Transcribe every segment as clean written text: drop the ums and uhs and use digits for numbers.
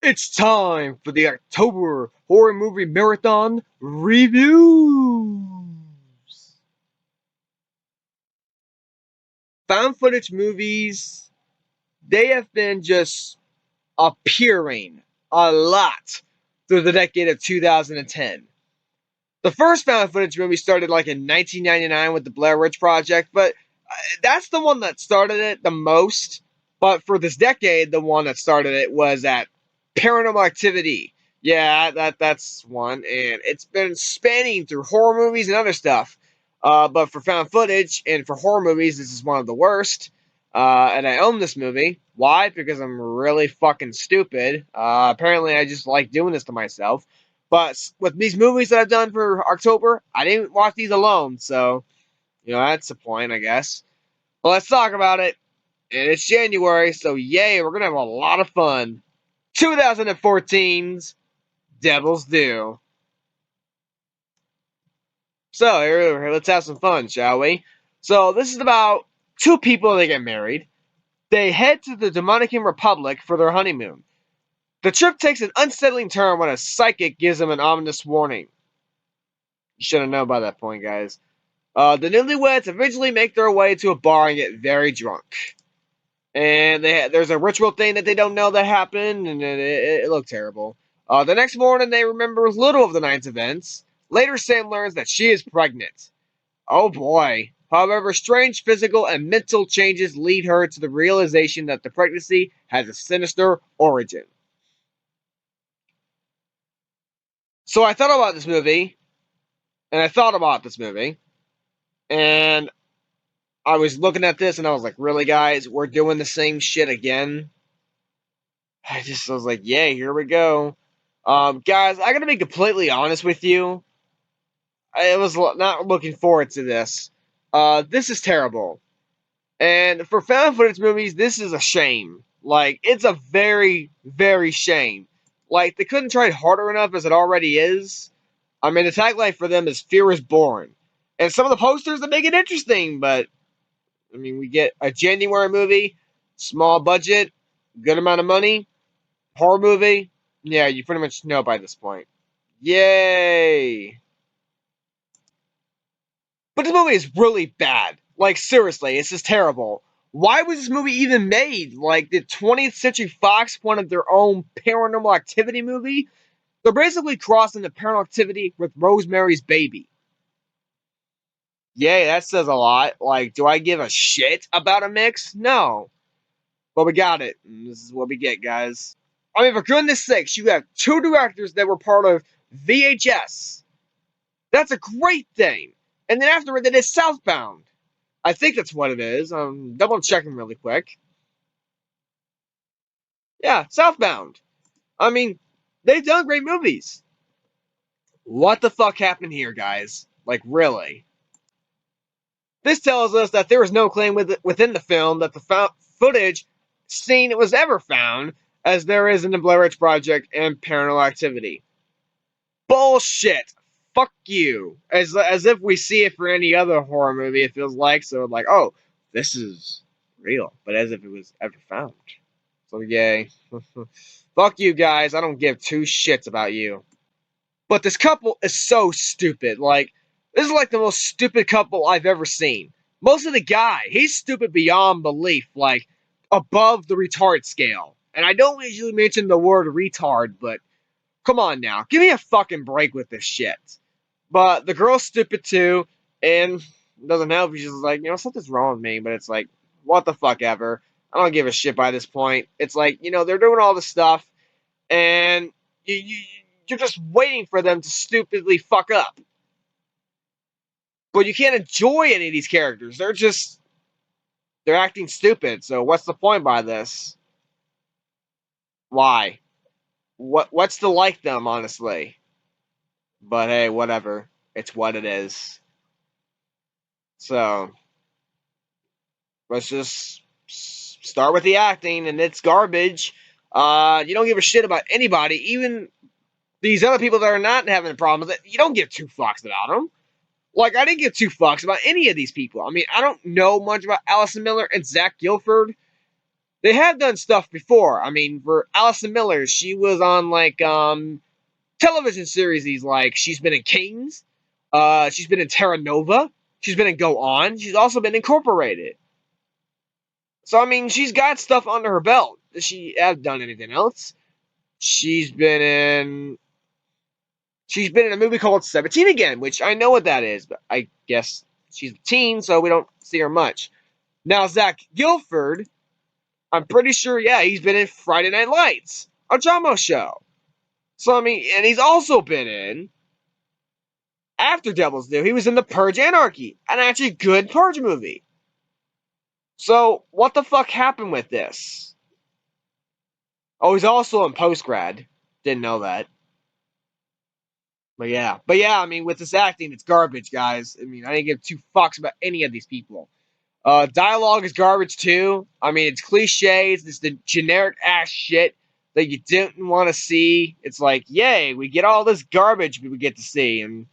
It's time for the October Horror Movie Marathon Reviews. Found footage movies, they have been just appearing a lot through the decade of 2010. The first found footage movie started like in 1999 with the Blair Witch Project, but that's the one that started it the most. But for this decade, the one that started it was at Paranormal Activity. Yeah, that's one, and it's been spanning through horror movies and other stuff. But for found footage and for horror movies, this is one of the worst. And I own this movie. Why? Because I'm really fucking stupid. Apparently, I just like doing this to myself. But with these movies that I've done for October, I didn't watch these alone, so that's the point, I guess. But let's talk about it. And it's January, so yay, we're gonna have a lot of fun. 2014's Devil's Due. So here, let's have some fun, shall we? So this is about two people that get married. They head to the Dominican Republic for their honeymoon. The trip takes an unsettling turn when a psychic gives them an ominous warning. You should have known by that point, guys. The newlyweds eventually make their way to a bar and get very drunk. And there's a ritual thing that they don't know that happened, and it looked terrible. The next morning, they remember little of the night's events. Later, Sam learns that she is pregnant. Oh boy. However, strange physical and mental changes lead her to the realization that the pregnancy has a sinister origin. So I thought about this movie, and and I was looking at this, and I was like, really, guys, we're doing the same shit again? I was like, yeah, here we go. Guys, I gotta be completely honest with you. I was not looking forward to this. This is terrible. And for found footage movies, this is a shame. Like, it's a very, very shame. Like, they couldn't try harder enough as it already is. I mean, the tagline for them is Fear is Born. And some of the posters that make it interesting, but, I mean, we get a January movie, small budget, good amount of money, horror movie. Yeah, you pretty much know by this point. Yay! But this movie is really bad. Like, seriously, it's just terrible. Why was this movie even made? Like, did 20th Century Fox wanted their own Paranormal Activity movie? They're basically crossing the Paranormal Activity with Rosemary's Baby. Yay, that says a lot. Like, do I give a shit about a mix? No. But we got it. And this is what we get, guys. I mean, for goodness sakes, you have two directors that were part of VHS. That's a great thing. And then after it is Southbound. I think that's what it is. I'm double checking really quick. Yeah, Southbound. I mean, they've done great movies. What the fuck happened here, guys? Like, really? This tells us that there is no claim within the film that the footage scene was ever found, as there is in the Blair Witch Project and Paranormal Activity. Bullshit. Fuck you. As if we see it for any other horror movie, it feels like. So, like, oh, this is real. But as if it was ever found. So, yay. Fuck you guys. I don't give two shits about you. But this couple is so stupid. Like, this is like the most stupid couple I've ever seen. Most of the guy, he's stupid beyond belief. Like, above the retard scale. And I don't usually mention the word retard, but come on now. Give me a fucking break with this shit. But the girl's stupid too, and it doesn't help. She's just like, something's wrong with me. But it's like, what the fuck ever. I don't give a shit by this point. It's like, they're doing all this stuff, and you're just waiting for them to stupidly fuck up. But you can't enjoy any of these characters. They're acting stupid. So what's the point by this? Why? What's to like them, honestly? But hey, whatever. It's what it is. So, let's just start with the acting, and it's garbage. You don't give a shit about anybody, even these other people that are not having problems. You don't give two fucks about them. Like, I didn't give two fucks about any of these people. I mean, I don't know much about Allison Miller and Zach Gilford. They have done stuff before. I mean, for Allison Miller, she was on like television series. Like she's been in Kings, she's been in Terra Nova, she's been in Go On, she's also been incorporated. So I mean, she's got stuff under her belt. Does she have done anything else? She's been in a movie called 17 Again, which I know what that is, but I guess she's a teen, so we don't see her much. Now Zach Gilford, I'm pretty sure, yeah, he's been in Friday Night Lights, a drama show. So I mean, and he's also been in after Devil's Due. He was in the Purge Anarchy, an actually good Purge movie. So what the fuck happened with this? Oh, he's also in Postgrad. Didn't know that. But yeah, I mean, with this acting, it's garbage, guys. I mean, I didn't give two fucks about any of these people. Dialogue is garbage too. I mean, it's cliches. It's the generic ass shit that you didn't want to see. It's like, yay, we get all this garbage we get to see, and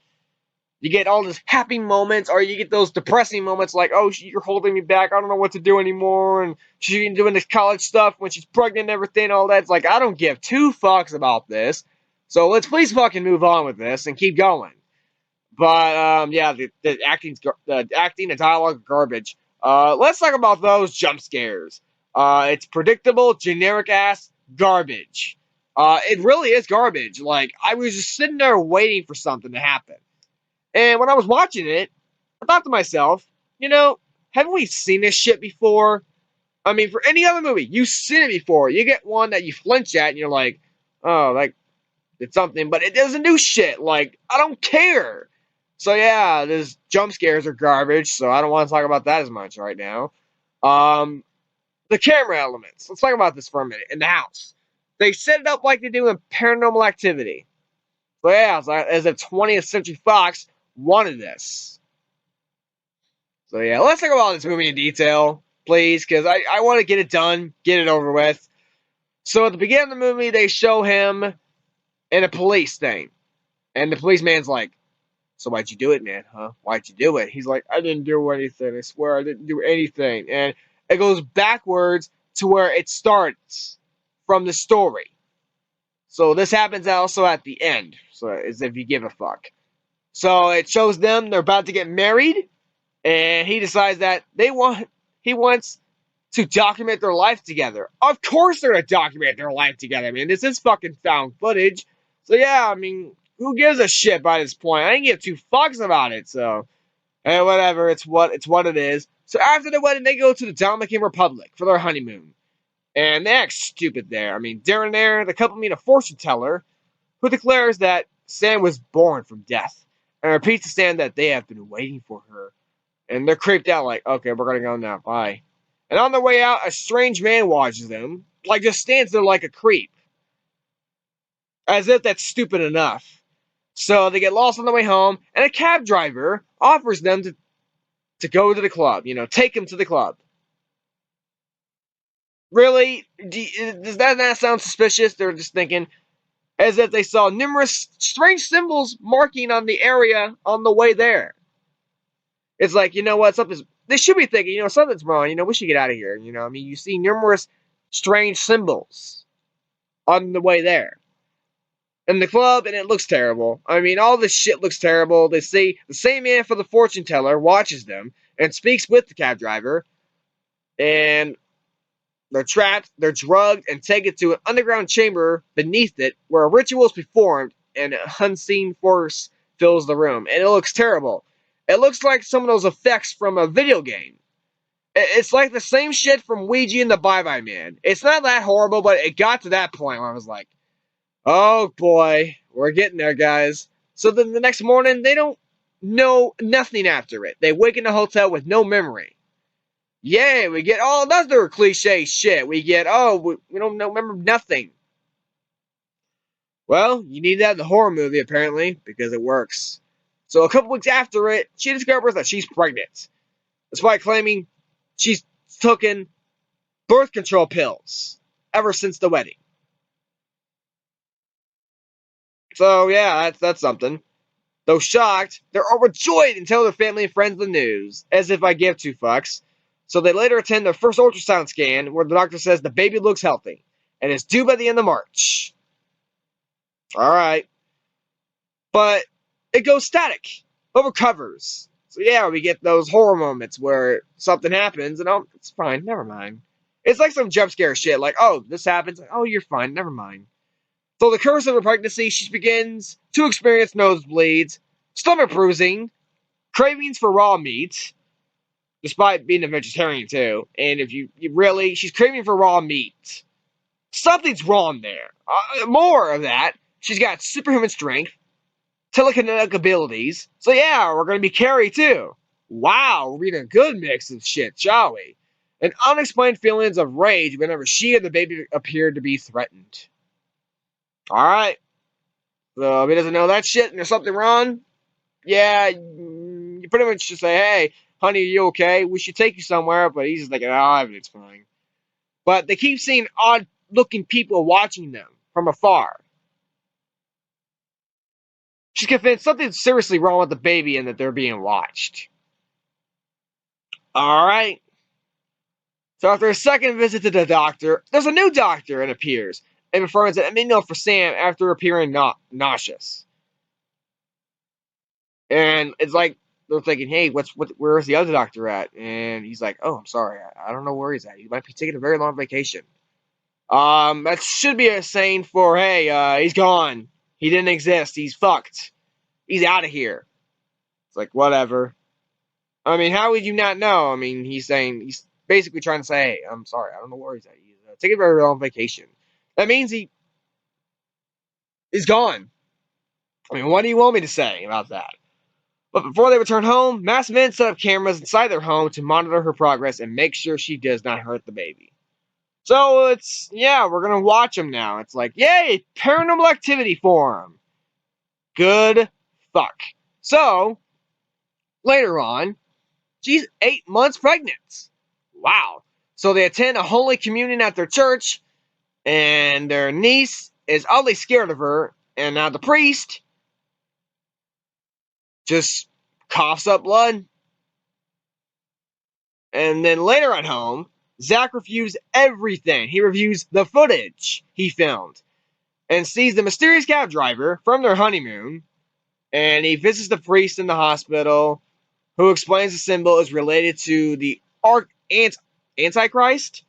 you get all these happy moments, or you get those depressing moments like, oh, you're holding me back. I don't know what to do anymore, and she's doing this college stuff when she's pregnant and everything, all that. It's like, I don't give two fucks about this. So let's please fucking move on with this and keep going. But yeah, the acting and dialogue are garbage. Let's talk about those jump scares. It's predictable, generic ass garbage. It really is garbage. Like, I was just sitting there waiting for something to happen. And when I was watching it, I thought to myself, haven't we seen this shit before? I mean, for any other movie, you've seen it before. You get one that you flinch at and you're like, oh, like, it's something, but it doesn't do shit. Like, I don't care. So yeah, these jump scares are garbage, so I don't want to talk about that as much right now. The camera elements. Let's talk about this for a minute. In the house. They set it up like they do in Paranormal Activity. So yeah, it's like, as if 20th Century Fox wanted this. So yeah, let's talk about this movie in detail, please, because I want to get it done, get it over with. So at the beginning of the movie, they show him in a police thing. And the policeman's like, so why'd you do it, man, huh? Why'd you do it? He's like, I didn't do anything. I swear I didn't do anything. And it goes backwards to where it starts from the story. So this happens also at the end. So as if you give a fuck. So it shows them, they're about to get married. And he decides that he wants to document their life together. Of course they're going to document their life together. I mean, this is fucking found footage. So yeah, I mean, who gives a shit by this point? I didn't give two fucks about it, so hey, whatever. It's what it is. So after the wedding, they go to the Dominican Republic for their honeymoon, and they act stupid there. I mean, during there, the couple meet a fortune teller who declares that Sam was born from death, and repeats to Sam that they have been waiting for her, and they're creeped out like, okay, we're gonna go now, bye. And on their way out, a strange man watches them, like just stands there like a creep, as if that's stupid enough. So they get lost on the way home, and a cab driver offers them to go to the club, take them to the club. Really? Does that not sound suspicious? They're just thinking, as if they saw numerous strange symbols marking on the area on the way there. It's like, you know what, they should be thinking, something's wrong, we should get out of here. I mean, you see numerous strange symbols on the way there. In the club, and it looks terrible. I mean, all this shit looks terrible. They see the same man for the fortune teller watches them and speaks with the cab driver, and they're trapped, they're drugged, and taken to an underground chamber beneath it where a ritual is performed and an unseen force fills the room. And it looks terrible. It looks like some of those effects from a video game. It's like the same shit from Ouija and the Bye Bye Man. It's not that horrible, but it got to that point where I was like, oh boy, we're getting there, guys. So then the next morning, they don't know nothing after it. They wake in the hotel with no memory. Yay, we get all another cliche shit. We get, we don't remember nothing. Well, you need that in the horror movie, apparently, because it works. So a couple weeks after it, she discovers that she's pregnant. Despite claiming she's taken birth control pills ever since the wedding. So, yeah, that's something. Though shocked, they're overjoyed and tell their family and friends the news, as if I give two fucks. So they later attend their first ultrasound scan where the doctor says the baby looks healthy and is due by the end of March. Alright. But it goes static. It recovers. So yeah, we get those horror moments where something happens and oh, it's fine, never mind. It's like some jump scare shit, like, oh, this happens, oh, you're fine, never mind. So the curse of her pregnancy, she begins to experience nosebleeds, stomach bruising, cravings for raw meat, despite being a vegetarian too. And if you really, she's craving for raw meat. Something's wrong there. More of that. She's got superhuman strength, telekinetic abilities. So yeah, we're gonna be Carrie too. Wow, we're getting a good mix of shit, shall we? And unexplained feelings of rage whenever she and the baby appeared to be threatened. Alright. So if he doesn't know that shit and there's something wrong, yeah, you pretty much just say, hey, honey, are you okay? We should take you somewhere, but he's just like, oh, everything's fine. But they keep seeing odd-looking people watching them from afar. She's convinced something's seriously wrong with the baby and that they're being watched. Alright. So after a second visit to the doctor, there's a new doctor and appears and confirms that it made no for Sam after appearing nauseous. And it's like they're thinking, hey, where's the other doctor at? And he's like, oh, I'm sorry, I don't know where he's at. He might be taking a very long vacation. That should be a saying for, hey, he's gone. He didn't exist. He's fucked. He's out of here. It's like, whatever. I mean, how would you not know? I mean, he's basically trying to say, hey, I'm sorry, I don't know where he's at. He's taking a very long vacation. That means he's gone. I mean, what do you want me to say about that? But before they return home, masked men set up cameras inside their home to monitor her progress and make sure she does not hurt the baby. So we're going to watch them now. It's like, yay, paranormal activity for them. Good fuck. So, later on, she's 8 months pregnant. Wow. So they attend a Holy Communion at their church, and their niece is oddly scared of her, and now the priest just coughs up blood. And then later at home, Zach reviews everything. He reviews the footage he filmed and sees the mysterious cab driver from their honeymoon. And he visits the priest in the hospital, who explains the symbol is related to the Antichrist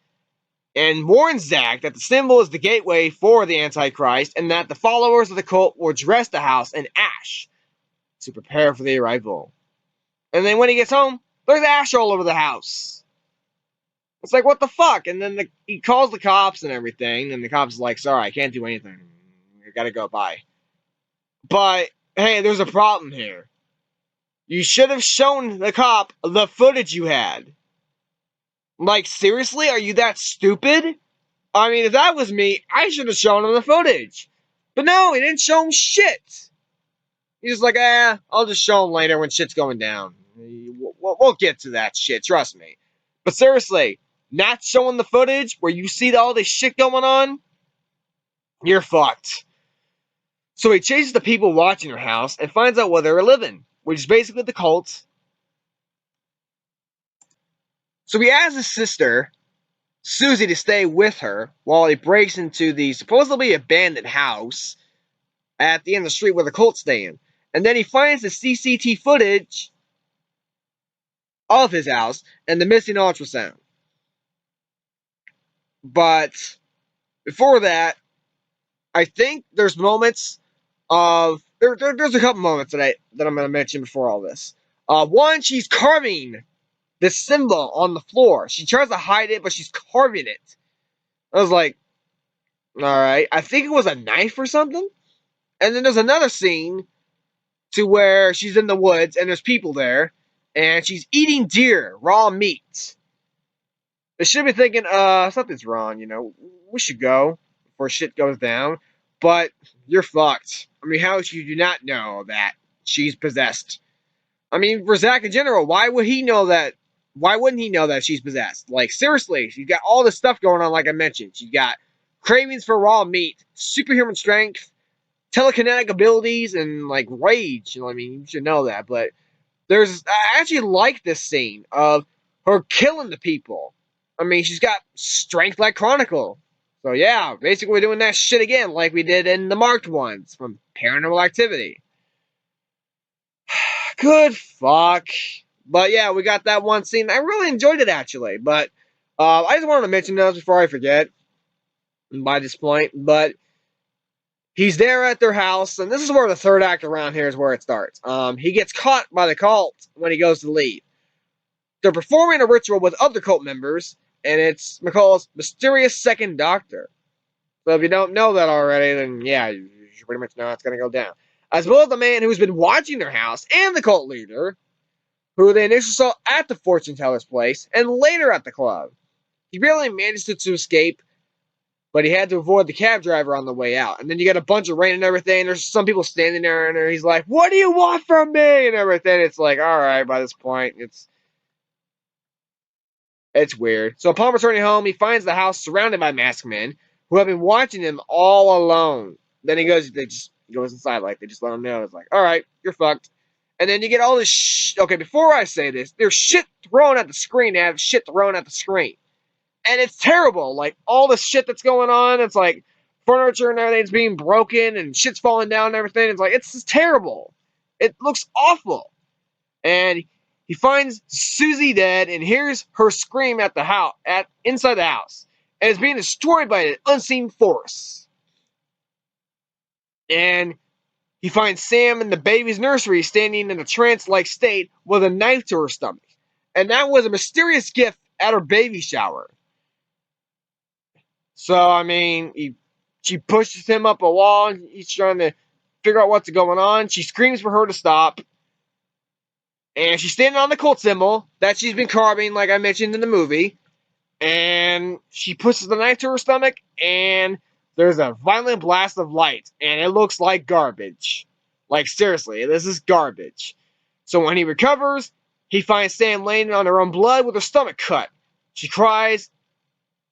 and warns Zach that the symbol is the gateway for the Antichrist and that the followers of the cult will dress the house in ash to prepare for the arrival. And then when he gets home, there's ash all over the house. It's like, what the fuck? And then he calls the cops and everything, and the cops are like, sorry, I can't do anything. You gotta go, bye. But, hey, there's a problem here. You should have shown the cop the footage you had. Like, seriously? Are you that stupid? I mean, if that was me, I should have shown him the footage. But no, he didn't show him shit. He's just like, I'll just show him later when shit's going down. We'll get to that shit, trust me. But seriously, not showing the footage where you see all this shit going on, you're fucked. So he chases the people watching her house and finds out where they were living, which is basically the cult. So he asks his sister, Susie, to stay with her while he breaks into the supposedly abandoned house at the end of the street where the cult's staying. And then he finds the CCTV footage of his house and the missing ultrasound. But before that, I think there's moments of there's a couple moments that I'm going to mention before all this. One, she's carving this symbol on the floor. She tries to hide it, but she's carving it. I was like, all right. I think it was a knife or something. And then there's another scene to where she's in the woods and there's people there, and she's eating deer, raw meat. They should be thinking, something's wrong, we should go before shit goes down. But you're fucked. I mean, how should you not know that she's possessed? I mean, for Zach in general, why would he know that? Why wouldn't he know that she's possessed? Like, seriously, she's got all this stuff going on, like I mentioned. She's got cravings for raw meat, superhuman strength, telekinetic abilities, and, like, rage. I mean, you should know that. But I actually like this scene of her killing the people. I mean, she's got strength like Chronicle. So yeah, basically we're doing that shit again like we did in the marked ones from Paranormal Activity. Good fuck. But yeah, we got that one scene. I really enjoyed it actually. But I just wanted to mention those before I forget by this point. But he's there at their house, and this is where the third act around here is where it starts. He gets caught by the cult when he goes to leave. They're performing a ritual with other cult members, and it's McCall's mysterious second doctor. So if you don't know that already, then yeah, you should pretty much know how it's going to go down. As well as the man who's been watching their house and the cult leader, who they initially saw at the fortune teller's place and later at the club. He barely managed to escape, but he had to avoid the cab driver on the way out. And then you got a bunch of rain and everything. There's some people standing there, and he's like, "What do you want from me?" and everything. It's like, all right, by this point, it's weird. So upon returning home, he finds the house surrounded by masked men who have been watching him all alone. Then he goes inside, like they just let him know. It's like, all right, you're fucked. And then you get all this okay, before I say this, there's shit thrown at the screen. They have shit thrown at the screen. And it's terrible. Like, all the shit that's going on, it's like furniture and everything's being broken and shit's falling down and everything. It's like, it's just terrible. It looks awful. And he finds Susie dead and hears her scream at the house, inside the house. And it's being destroyed by an unseen force. And he finds Sam in the baby's nursery standing in a trance-like state with a knife to her stomach. And that was a mysterious gift at her baby shower. So, I mean, she pushes him up a wall. And he's trying to figure out what's going on. She screams for her to stop. And she's standing on the cult symbol that she's been carving, like I mentioned in the movie. And she pushes the knife to her stomach, and there's a violent blast of light. And it looks like garbage. Like, seriously, this is garbage. So when he recovers, he finds Sam laying on her own blood with her stomach cut. She cries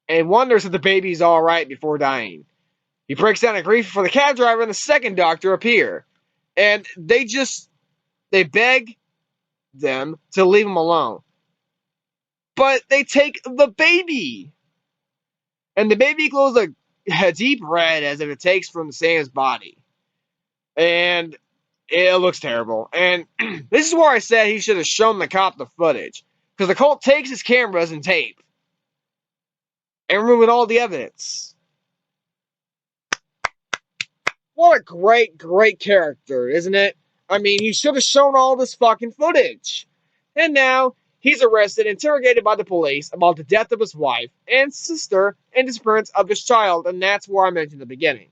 and wonders if the baby's alright before dying. He breaks down in grief before the cab driver and the second doctor appear. And they beg them to leave him alone. But they take the baby. And the baby glows a deep red as if it takes from Sam's body. And it looks terrible. And this is where I said he should have shown the cop the footage. Because the cult takes his cameras and tape. And removing all the evidence. What a great, great character, isn't it? I mean, he should have shown all this fucking footage. And now, he's arrested, interrogated by the police about the death of his wife and sister and disappearance of his child, and that's where I mentioned in the beginning.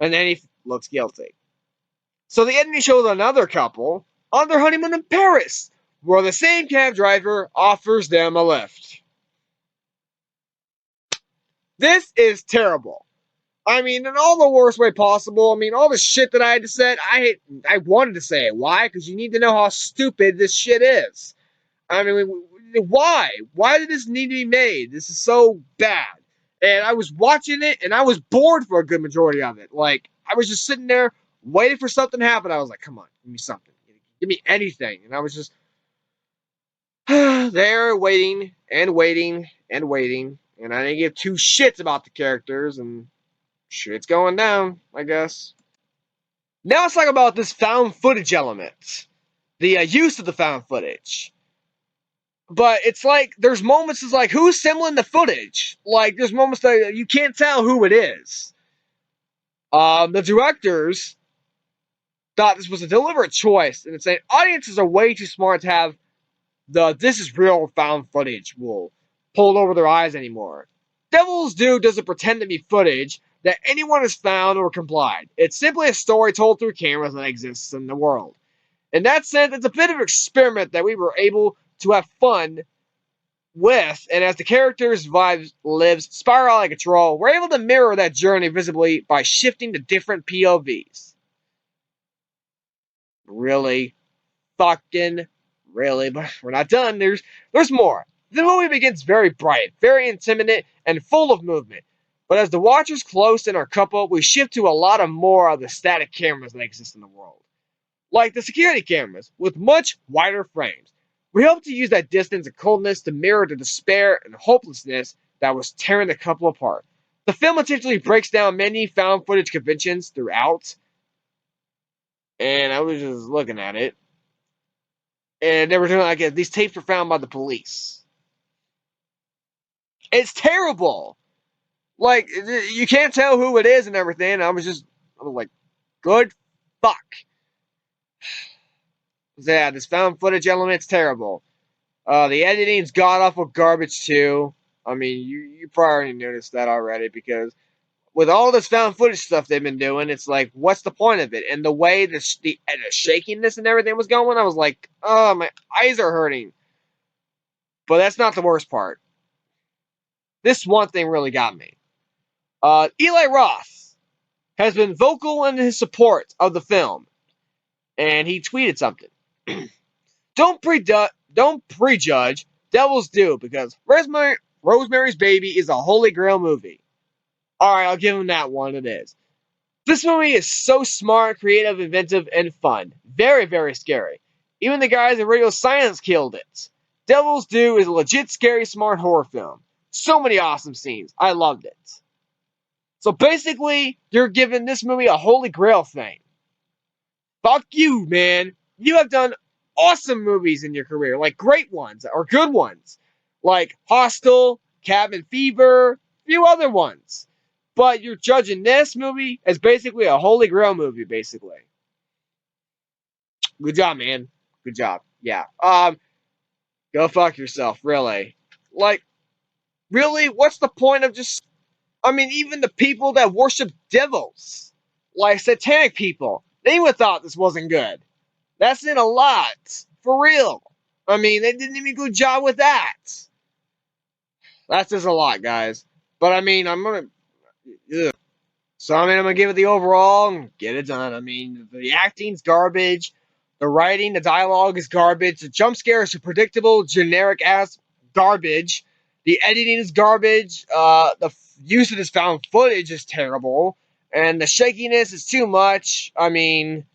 And then he looks guilty. So the ending shows another couple on their honeymoon in Paris, where the same cab driver offers them a lift. This is terrible. I mean, in all the worst way possible. I mean, all the shit that I had to say, I wanted to say it. Why? Because you need to know how stupid this shit is. I mean, why? Why did this need to be made? This is so bad. And I was watching it, and I was bored for a good majority of it. Like, I was just sitting there waiting for something to happen. I was like, come on, give me something. Give me anything. And I was just there waiting and waiting and waiting. And I didn't give two shits about the characters, and shit's going down, I guess. Now let's talk about this found footage element. The use of the found footage. But it's like, there's moments it's like, who's assembling the footage? Like, there's moments that you can't tell who it is. The directors thought this was a deliberate choice, and it's saying audiences are way too smart to have the "this is real found footage" rule pulled over their eyes anymore. Devil's Due doesn't pretend to be footage that anyone has found or complied. It's simply a story told through cameras that exists in the world. In that sense, it's a bit of an experiment that we were able to have fun with, and as the character's lives spiral like a troll, we're able to mirror that journey visibly by shifting to different POVs. Really? Fucking really? But we're not done. There's more. The movie begins very bright, very intimidating, and full of movement. But as the watchers close in our couple, we shift to a lot of more of the static cameras that exist in the world. Like the security cameras, with much wider frames. We hope to use that distance and coldness to mirror the despair and hopelessness that was tearing the couple apart. The film intentionally breaks down many found footage conventions throughout, and I was just looking at it, and they were doing like these tapes were found by the police. It's terrible. Like you can't tell who it is and everything. I was like, good fuck. Yeah, this found footage element's terrible. The editing's god awful garbage too. I mean, you probably already noticed that already because with all this found footage stuff they've been doing, it's like, what's the point of it? And the way the shakiness and everything was going, I was like, oh, my eyes are hurting. But that's not the worst part. This one thing really got me. Eli Roth has been vocal in his support of the film, and he tweeted something. Don't prejudge Devil's Due because Rosemary's Baby is a holy grail movie. Alright, I'll give him that one, it is. This movie is so smart, creative, inventive, and fun. Very, very scary. Even the guys at Radio Silence killed it. Devil's Due is a legit scary, smart horror film. So many awesome scenes. I loved it. So basically, you're giving this movie a holy grail thing. Fuck you, man. You have done awesome movies in your career, like great ones or good ones, like Hostel, Cabin Fever, a few other ones. But you're judging this movie as basically a holy grail movie, basically. Good job, man. Good job. Yeah. Go fuck yourself, really. Like, really? What's the point of just... I mean, even the people that worship devils, like satanic people, they even thought this wasn't good. That's in a lot. For real. I mean, they didn't even do a good job with that. That's just a lot, guys. But, I mean, I'm going to... Ugh. So, I mean, I'm going to give it the overall and get it done. I mean, the acting's garbage. The writing, the dialogue is garbage. The jump scares are predictable, generic-ass garbage. The editing is garbage. The use of this found footage is terrible. And the shakiness is too much. I mean,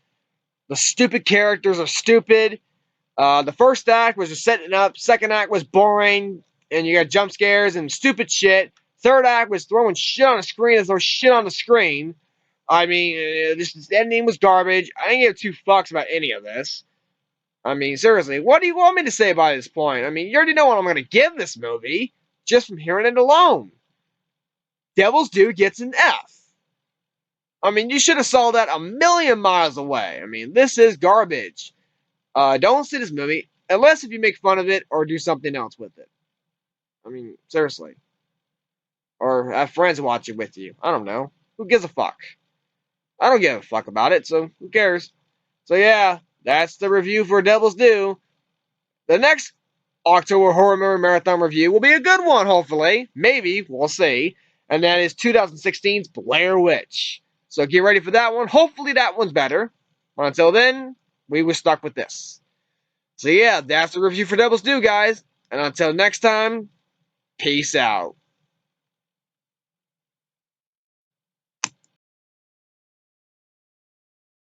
the stupid characters are stupid. The first act was just setting up. Second act was boring. And you got jump scares and stupid shit. Third act was throwing shit on the screen as though shit on the screen. I mean, this ending was garbage. I didn't give two fucks about any of this. I mean, seriously, what do you want me to say by this point? I mean, you already know what I'm going to give this movie just from hearing it alone. Devil's Due gets an F. I mean, you should have saw that a million miles away. I mean, this is garbage. Don't see this movie unless if you make fun of it or do something else with it. I mean, seriously. Or have friends watch it with you. I don't know. Who gives a fuck? I don't give a fuck about it, so who cares? So yeah, that's the review for Devil's Due. The next October Horror Movie Marathon review will be a good one, hopefully. Maybe, we'll see. And that is 2016's Blair Witch. So get ready for that one. Hopefully that one's better. But until then, we were stuck with this. So yeah, that's the review for Devil's Due, guys. And until next time, peace out.